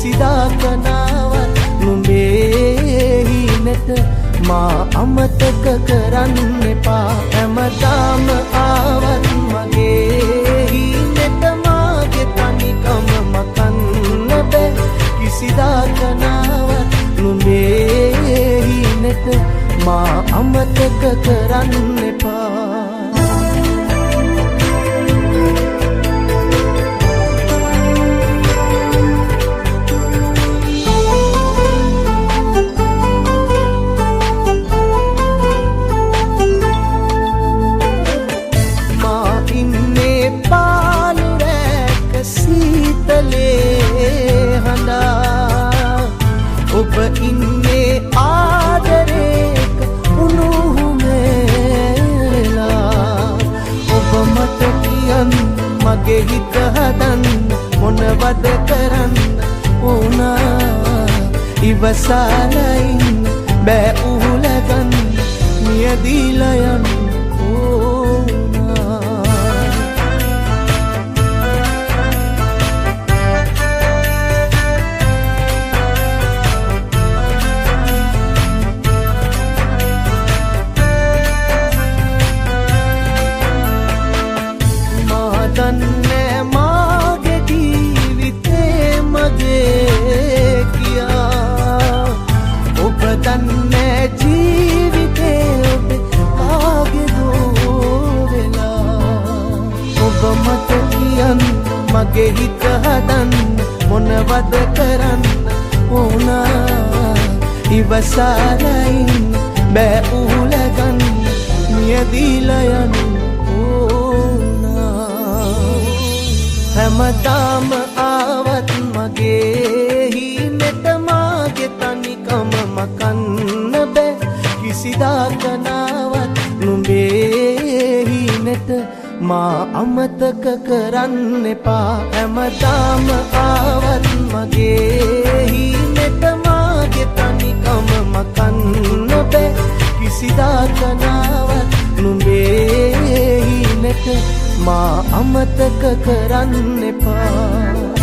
කිසිදාක නාවත් නුඹේ හිනට මා අමතක කරන්න එපා හැමදාම ආවත් මගේ හිනට මාගේ තනිකම මකන්න බෑ කිසිදාක නාවත් නුඹේ හිනට මා අමතක කරන්න එපා ඔබ ඉන්නේ ආදරේක උණුහුමේලා ඔබ මට කියන්න මගේ හිත හදන්න මොනවද කරන්න ඕනා ඉවසලා ඉන්න බෑ උහුලගන්න මියදීලා යන්න දන්නේ මාගේ ජීවිතේ මගේ කියා ඔබ දන්නේ ජීවිතේ ඔබ ආගේ දෝවෙලා ඔබ මට කියන්න මගේ හිත හදන්න මොනවද කරන්න ඕනා ඉවසලා ඉන්න බෑ උහුලගන්න මියදීලා යන්න හැමදාම ආවත් මගේ හිනට මාගේ තනිකම මකන්න බෑ කිසිදාක නාවත් නුඹේ හිනට මා අමතක කරන්න එපා හැමදාම ආවත් මගේ හිනට මාගේ තනිකම මකන්න බෑ කිසිදාක නාවත් නුඹේ හිනට මා අමතක කරන්න එපා